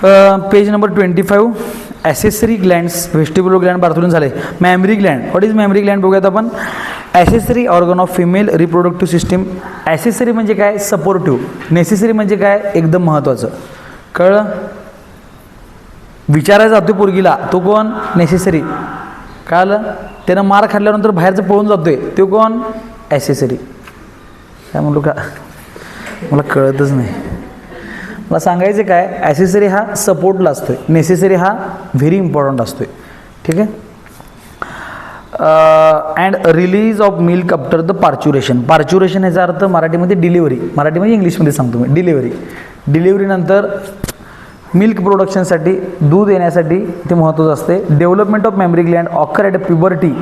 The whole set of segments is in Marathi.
Page number 25. Accessory glands, vestibular gland Bartholin झाले. Mammary gland, what is mammary gland बघूयात आपण. Accessory organ of female reproductive system. Accessory म्हणजे काय, सपोर्टिव्ह. नेसेसरी म्हणजे काय, एकदम महत्त्वाचं. कळलं, विचारायला जातोय पोरगीला, तो कोण, नेसेसरी. कळलं, त्यानं मार खाल्ल्यानंतर बाहेरचं पळून जातोय, तो कोण, ॲसेसरी. काय म्हणलो का, मला कळतच नाही. मला सांगायचं काय, ॲसेसरी हा सपोर्टला असतोय, नेसेसरी हा व्हेरी इम्पॉर्टंट असतोय. ठीक आहे. And release of milk after the parturition. Parturition याचा अर्थ मराठीमध्ये डिलिव्हरी, मराठीमध्ये इंग्लिशमध्ये सांगतो मी, डिलिव्हरी. डिलिव्हरीनंतर मिल्क प्रोडक्शनसाठी, दूध येण्यासाठी ते महत्त्वाचं असते. Development of mammary Gland occur at puberty.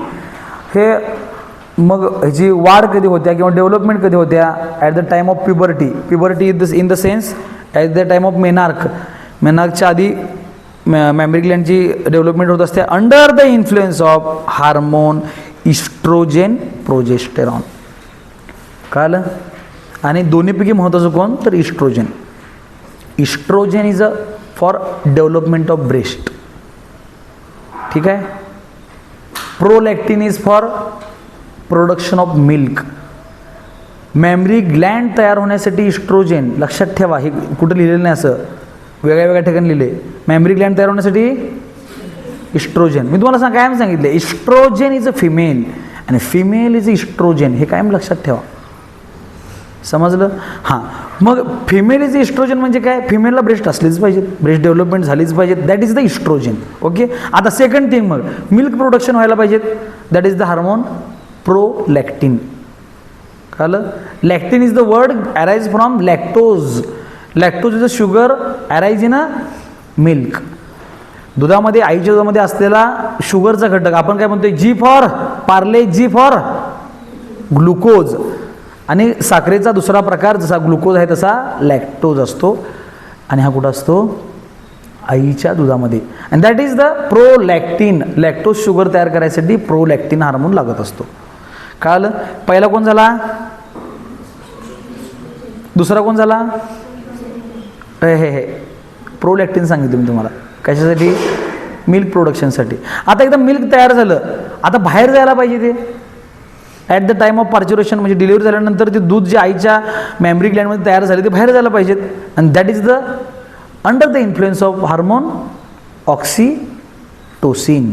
हे मग ह्याची वाढ कधी होत्या किंवा डेव्हलपमेंट कधी होत्या, at the time of puberty. Puberty in the sense at the time of menarche. मेनार्कच्या आधी मॅमरी ग्लँडची डेव्हलपमेंट होत असते under the influence of hormone oestrogen progesterone. कळलं. आणि दोन्हीपैकी महत्त्वाचं कोण, तर oestrogen. Oestrogen is a for development of breast. ठीक आहे. Prolactin is for production of milk. Mammary gland तयार होण्यासाठी इस्ट्रोजेन, लक्षात ठेवा, हे कुठं लिहिलेलं नाही, असं वेगळ्या वेगळ्या ठिकाणी लिहिले. मॅमरी ग्लँड तयार होण्यासाठी इस्ट्रोजेन. मी तुम्हाला कायम सांगितलं, इस्ट्रोजेन इज अ फिमेल आणि फिमेल इज इस्ट्रोजेन, हे कायम लक्षात ठेवा. समजलं. हां, मग फिमेल इज इस्ट्रोजन म्हणजे काय, फिमेलला ब्रेस्ट असलीच पाहिजे, ब्रेस्ट डेव्हलपमेंट झालीच पाहिजे, that is the oestrogen. Okay. आता सेकंड थिंग, मग मिल्क प्रोडक्शन व्हायला पाहिजेत, that is the hormone prolactin. कळलं. Lactin is the word arise from lactose. Lactose is a sugar arise in a milk. दुधामध्ये, आईच्या दुधामध्ये असलेला शुगरचा घटक आपण काय म्हणतोय, G for Parle, G for glucose. आणि साखरेचा दुसरा प्रकार जसा ग्लुकोज आहे तसा लॅक्टोज असतो. आणि हा कुठं असतो, आईच्या दुधामध्ये. And that is the prolactin. Lactose sugar तयार करायसाठी प्रोलॅक्टिन हार्मोन लागत असतो. कळलं. पहिला कोण झाला, दुसरा कोण झाला, हे प्रोलॅक्टिन सांगितलं मी तुम्हाला. कशासाठी, मिल्क प्रोडक्शनसाठी. आता एकदा मिल्क तयार झालं, आता बाहेर जायला पाहिजे ते. ॲट द टाईम ऑफ पार्च्युरेशन म्हणजे डिलिव्हरी झाल्यानंतर ते दूध जे आईच्या मॅमरी ग्लँडमध्ये तयार झाले ते बाहेर जायला पाहिजेत. And that is the under the influence of hormone oxytocin.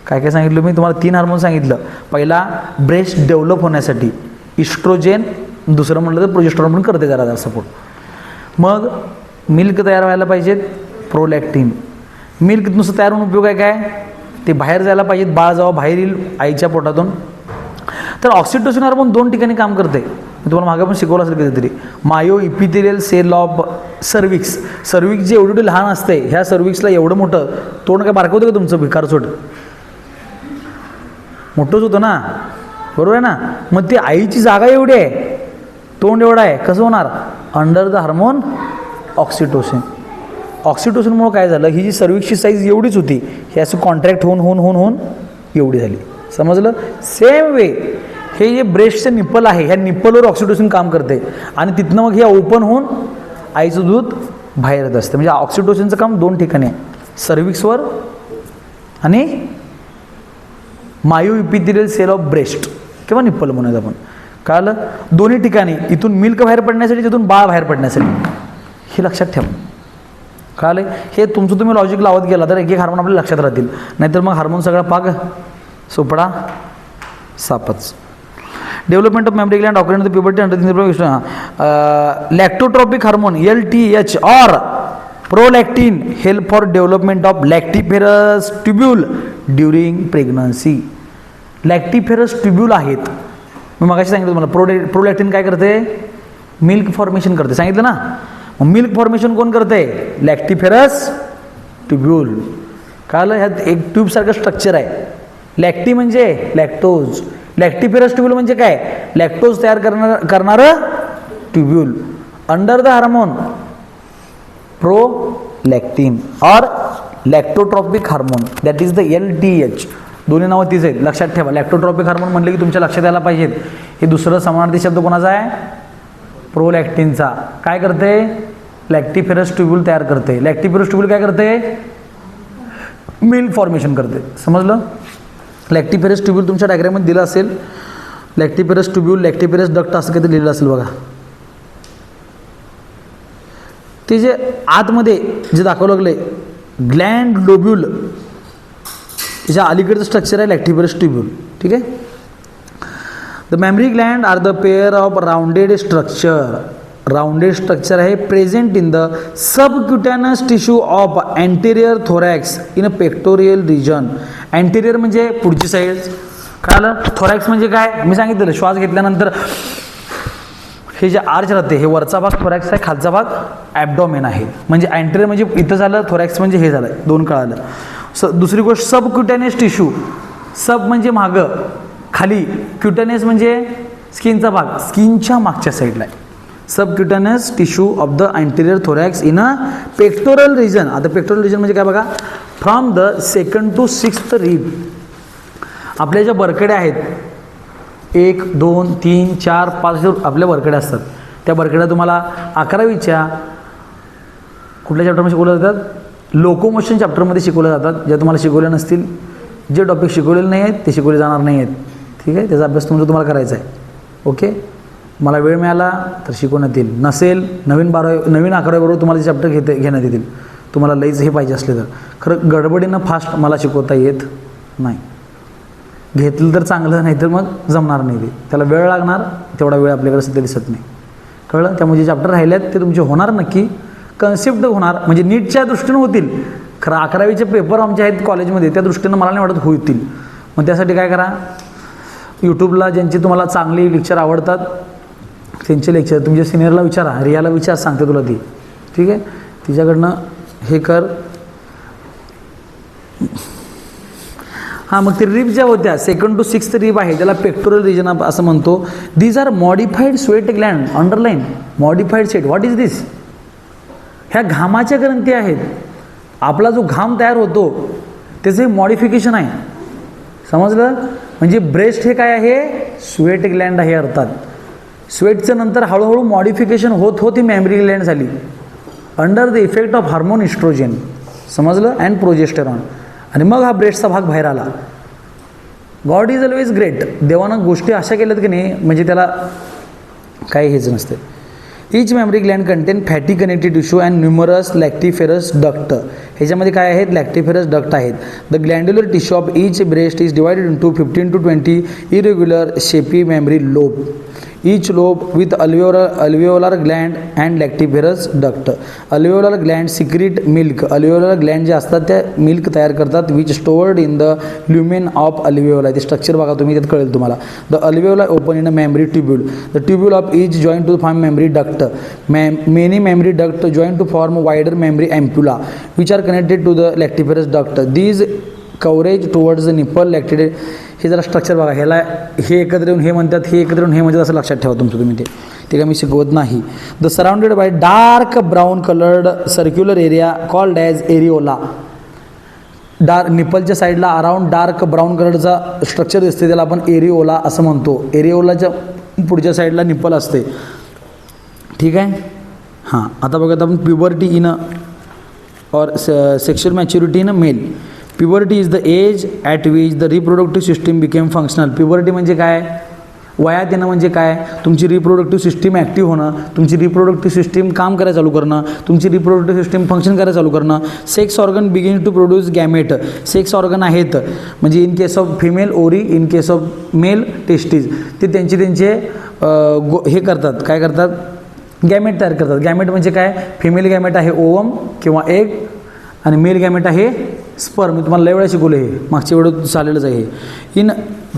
काय काय सांगितलं मी तुम्हाला, 3 हार्मोन सांगितलं. पहिला ब्रेस्ट डेव्हलप होण्यासाठी इस्ट्रोजेन, दुसरं म्हटलं तर प्रोजेस्टेरॉन पण करते जरा सपोर्ट. मग मिल्क तयार व्हायला पाहिजेत, प्रोलॅक्टिन. मिल्क नुसतं तयार होऊन उपयोग आहे काय, ते बाहेर जायला पाहिजेत, बाळ जेव्हा बाहेर येईल आईच्या पोटातून. तर ऑक्सिटोसिन हार्मोन 2 ठिकाणी काम करते. मी तुम्हाला मागे पण शिकवलं असेल कधीतरी. Myoepithelial cell of cervix. Cervix जे एवढी लहान असते, ह्या सर्विक्सला एवढं मोठं तोंड, काय बारकं होतं का तुमचं भिकारचोट, मोठंच होतं ना, बरोबर आहे ना. मग ती आईची जागा एवढी आहे, तोंड एवढं आहे, कसं होणार, अंडर द हार्मोन ऑक्सिटोसिन. ऑक्सिटोसिनमुळे काय झालं, ही जी सर्विक्सची साईज एवढीच होती, ही असं कॉन्ट्रॅक्ट होऊन एवढी झाली. समजलं. सेम वे हे जे ब्रेस्टचं निप्पल आहे, ह्या निप्पलवर ऑक्सिटोसिन काम करते आणि तिथनं मग हे ओपन होऊन आईचं दूध बाहेर येत असतं. म्हणजे ऑक्सिटोसिनचं काम 2 ठिकाणी आहे, सर्विक्सवर आणि मायो इपिथेलियल सेल ऑफ ब्रेस्ट किंवा निप्पल म्हणूयात आपण. कळलं. दोन्ही ठिकाणी, इथून मिल्क बाहेर पडण्यासाठी, तिथून बाळ बाहेर पडण्यासाठी. हे लक्षात ठेवा. कळलं. हे तुमचं तुम्ही लॉजिक लावत गेला तर एक एक हार्मोन आपल्याला लक्षात राहतील, नाहीतर मग हार्मोन सगळा पाग सोपडा सापच. Development of mammary gland occurring the puberty under lactotropic hormone LTH और prolactin help for development of lactiferous tubule during pregnancy. Lactiferous tubule आहेत. मी मगाशी सांगितलं तुम्हाला, प्रोलॅक्टिन काय करते, मिल्क फॉर्मेशन करते, सांगितलं ना. मग मिल्क फॉर्मेशन कोण करते, लॅक्टिफेरस ट्युब्यूल. कळलं. ह्यात एक ट्यूबसारखं स्ट्रक्चर आहे. लॅक्टी म्हणजे लॅक्टोज, लॅक्टिफेरस ट्युब्यूल म्हणजे काय, लॅक्टोज तयार करणारं tubule under the hormone prolactin और lactotropic hormone, that is the LTH. दोन्ही नावं तीच आहेत, लक्षात ठेवा. लॅक्टोट्रॉपिक हार्मोन म्हणले की तुमच्या लक्षात यायला पाहिजेत. हे दुसरं समानार्थी शब्द कोणाचा आहे, प्रोलॅक्टिनचा. काय करते, लॅक्टिफेरस ट्यूब्यूल तयार करते. लॅक्टिफेरस ट्यूब्यूल काय करते? मिल्क फॉर्मेशन करते. समजलं? लॅक्टिफेरस ट्यूब्यूल तुमच्या डायग्राममध्ये दिलं असेल. लॅक्टिफेरस ट्यूब्यूल, लॅक्टिफेरस डक्ट असं काहीतरी लिहिलं असेल बघा. ते जे आतमध्ये जे दाखवलं लागले ग्लँड लोब्यूल, त्याच्या अलीकडचं स्ट्रक्चर आहे लॅक्टिफेरस ट्यूब्यूल. ठीक आहे. The mammary gland are the pair of rounded structure. Rounded structure आहे present in the subcutaneous tissue of anterior thorax in a pectoral region. Anterior म्हणजे पुढची साईड, कळालं? थोरॅक्स म्हणजे काय मी सांगितलं, श्वास घेतल्यानंतर हे जे आर्च राहते हे वरचा भाग थोरॅक्स आहे, खालचा भाग ॲब्डॉमेन आहे. म्हणजे अँटेरियर म्हणजे इथं झालं, थोरॅक्स म्हणजे हे झालं, दोन कळालं. दुसरी गोष्ट सबक्युटॅनियस टिश्यू. सब म्हणजे मागं, खाली. क्युटॅनियस म्हणजे स्किनचा भाग, स्किनच्या मागच्या साईडला आहे. Subcutaneous tissue of the anterior thorax in a pectoral region. आता पेक्टोरल रिजन म्हणजे काय बघा, from the 2nd to 6th rib. आपल्या ज्या बरकड्या आहेत 1, 2, 3, 4, 5 जो आपल्या बरकड्या असतात, त्या बरकड्या तुम्हाला 11वीच्या कुठल्या चॅप्टरमध्ये शिकवल्या जातात? लोकोमोशन चॅप्टरमध्ये शिकवल्या जातात. ज्या तुम्हाला शिकवल्या नसतील, जे टॉपिक शिकवलेले नाही आहेत ते शिकवले जाणार नाही आहेत. ठीक आहे. त्याचा अभ्यास तुम्हाला करायचा आहे. ओके. मला वेळ मिळाला तर शिकवण्यात येईल, नसेल नवीन 11वी बरोबर तुम्हाला जे चॅप्टर घेण्यात येतील. तुम्हाला लईच हे पाहिजे असले तर. खरं गडबडीनं फास्ट मला शिकवता येत नाही. घेतलं तर चांगलं, नाही तर मग जमणार नाही. ते त्याला वेळ लागणार, तेवढा वेळ आपल्याकडे सध्या दिसत नाही. कळलं? त्यामुळे जे चॅप्टर राहिले आहेत ते तुमचे होणार नक्की, कन्सेप्ट होणार, म्हणजे नीटच्या दृष्टीनं होतील. खरं 11वीचे पेपर आमचे आहेत कॉलेजमध्ये, त्या दृष्टीनं मला नाही वाटत होतील. मग त्यासाठी काय करा, यूट्यूबला ज्यांची तुम्हाला चांगली लेक्चर आवडतात त्यांचे लेक्चर तुमच्या सिनियरला विचारा, रियाला विचार, सांगते तुला ती. ठीक आहे. तिच्याकडनं हे कर. हां, मग ते रिब ज्या होत्या 2nd to 6th रिब आहे, त्याला पेक्टोरल रिजन असं म्हणतो. These are modified sweat gland. Underline, modified sweat. What is this? ह्या घामाच्या ग्रंथी आहेत. आपला जो घाम तयार होतो त्याचं हे मॉडिफिकेशन आहे. समजलं? म्हणजे ब्रेस्ट हे काय आहे? स्वेट ग्लँड आहे अर्थात. स्वेटचं नंतर हळूहळू मॉडिफिकेशन होत होत ही मॅमरी ग्लँड झाली under the effect of hormone oestrogen. समजलं? And progesterone. आणि मग हा ब्रेस्टचा भाग बाहेर आला. God is always great. देवानं गोष्टी अशा केल्यात की नाही, म्हणजे त्याला काही हेच नसते. Each mammary gland contain fatty connective tissue and numerous lactiferous duct. ह्याच्यामध्ये काय आहेत? लॅक्टिफेरस डक्ट आहेत. The glandular tissue of each breast is divided into 15 to 20 irregular shaped mammary lobe. Each lobe with alveolar gland and lactiferous duct. Alveolar gland secrete milk. Alveolar gland जे असतात त्या मिल्क तयार करतात, which stored in the lumen of alveola. ते स्ट्रक्चर बघा तुम्ही, त्यात कळेल तुम्हाला. The alveola open in a mammary tubule. The tubule of each join to form mammary duct. Many mammary duct join to form wider mammary ampulla which are connected to the lactiferous duct. These converge towards the nipple lactated. हे जरा स्ट्रक्चर बघा. ह्याला हे एकत्र येऊन हे म्हणतात, हे एकत्र येऊन हे म्हणतात, असं लक्षात ठेवा तुमचं तुम्ही. ते काय मी शिकवत नाही. The surrounded by dark brown coloured circular area called as areola. Dark निपलच्या साईडला अराउंड डार्क ब्राऊन कलरचा स्ट्रक्चर दिसते, त्याला आपण एरिओला असं म्हणतो. एरिओलाच्या पुढच्या साईडला निपल असते. ठीक आहे. हां, आता बघा आपण प्युबर्टी इन और sexual maturity in a male. Puberty is the age at which the reproductive system became functional. Puberty म्हणजे काय? वयात येणं म्हणजे काय? तुमची रिप्रोडक्टिव्ह सिस्टीम ॲक्टिव्ह होणं, तुमची रिप्रोडक्टिव्ह सिस्टीम काम करायला चालू करणं, तुमची रिप्रोडक्टिव्ह सिस्टीम फंक्शन करायला चालू करणं. Sex organ begin to produce gamete. Sex organ आहेत म्हणजे in case of female ovary, in case of male testes. ते त्यांचे हे करतात, काय करतात? गॅमेट तयार करतात. गॅमेट म्हणजे काय? फिमेल गॅमेट आहे ओवम किंवा एग, आणि मेल गॅमेट आहे स्पर्म. मी तुम्हाला लय वेळा शिकवलं, हे मागची व्हिडिओ चाललेलंच आहे. इन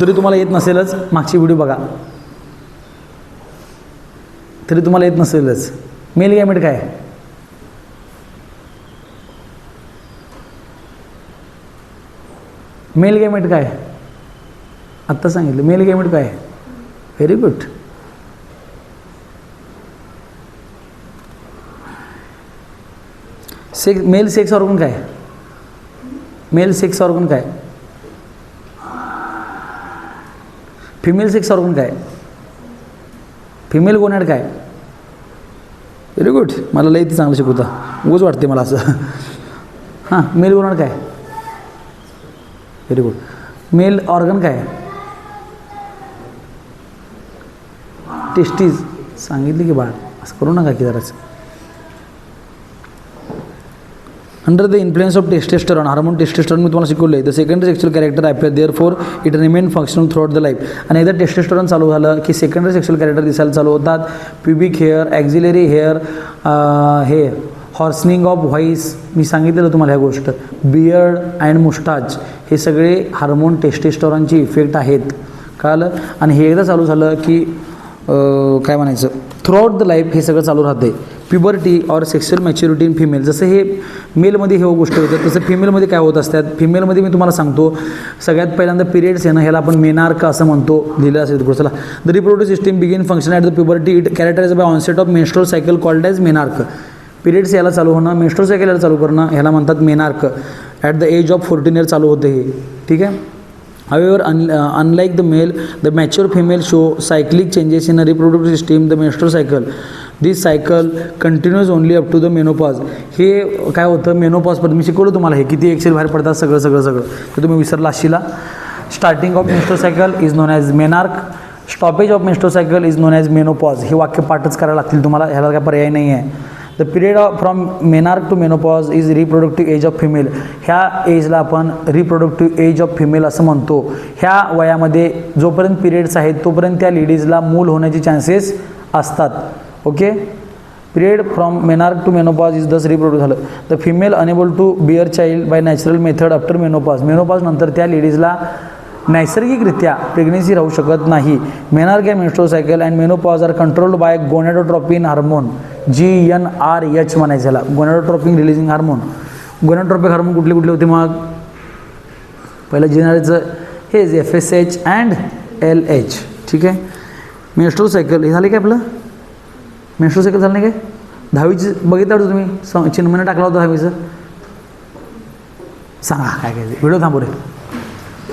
तरी तुम्हाला येत नसेलच, मागची व्हिडिओ बघा, तरी तुम्हाला येत नसेलच. मेल गॅमेट काय? मेल गॅमेट काय? आत्ता सांगितलं. मेल गॅमेट काय? Very good. Male sex organ काय? मेल सेक्स ऑर्गन काय? फिमेल सेक्स ऑर्गन काय? फिमेल गोनॅड काय? Very good. मला लई ती चांगलं शिकवता, उगाच वाटते मला असं. हां, मेल ग्रोनर काय? Very good. मेल ऑर्गन काय? टेस्टीज. सांगितले की बाळ, असं करू नका की जराच. Under the influence of testosterone, hormone testosterone मी तुम्हाला शिकवलं आहे. The secondary sexual character appear there for it remain functional throughout the life. आणि एकदा टेस्टेस्टरॉन चालू झालं की सेकंडरी सेक्शुअल कॅरेक्टर दिसायला चालू होतात. प्युबिक हेअर, ॲक्झिलरी हेअर, हे हॉर्सनिंग ऑफ व्हॉइस, मी सांगितलेलं तुम्हाला ह्या गोष्ट. बियर्ड अँड मुस्टाच, हे सगळे हार्मोन टेस्टेस्टरॉनचे इफेक्ट आहेत. कळलं? आणि हे एकदा चालू झालं की काय म्हणायचं, थ्रूआउट द लाईफ हे सगळं चालू राहते. Puberty or sexual maturity in female, जसं हे मेलमध्ये हे गोष्टी होतात तसं फिमेलमध्ये काय होत असतात. फिमेलमध्ये मी तुम्हाला सांगतो, सगळ्यात पहिल्यांदा पिरियड्स येणं, ह्याला आपण मेनार्क असं म्हणतो, लिहिलं असेल गोष्टला. The reproductive system begin function at the puberty, it characterise by onset of menstrual cycle called as menarche. Periods याला चालू होणं, मेन्स्ट्रुअल सायकल याला चालू करणं, ह्याला म्हणतात menarche. At the age of 14 year चालू होते हे. ठीक आहे. However, unlike the male, the mature female show cyclic changes in a reproductive system, the menstrual cycle. This cycle continues only up to the menopause. हे काय होतं, मेनोपॉजपर्यंत मी शिकवलं तुम्हाला हे किती एक्सेल बाहेर पडतात सगळं ते तुम्ही विसरला असशीला. Starting of menstrual cycle is known as menarche, stoppage of menstrual cycle is known as menopause. हे वाक्य पाठच करायला लागतील तुम्हाला, ह्याला काय पर्याय नाही आहे. The period from menarche to menopause is reproductive age of female. ह्या एजला आपण रिप्रोडक्टिव्ह एज ऑफ फिमेल असं म्हणतो. ह्या वयामध्ये जोपर्यंत पिरियड्स आहेत तोपर्यंत त्या लेडीजला मूल होण्याचे चान्सेस असतात. Okay. Period from menarche to menopause is thus reproduce झालं. The female unable to bear child by natural method after menopause. Menopause नंतर त्या लेडीजला नैसर्गिकरित्या प्रेग्नेन्सी राहू शकत नाही. Menarche and menstrual cycle and menopause are controlled by gonadotropin hormone, GnRH म्हणायचं याला, gonadotropin releasing hormone. Gonadotropic hormone कुठले कुठले होते मग? पहिलं GnRHचं हेच FSH अँड LH. ठीक आहे. मेन्स्ट्रुअल सायकल हे झाले काय आपलं? मेन्स्ट्रुअल सायकल झालं नाही काय? 10वीची बघितलं होतं तुम्ही, चिन्हमने टाकला होता 10वीचं. सांगा काय काय व्हिडिओ थांबू रे.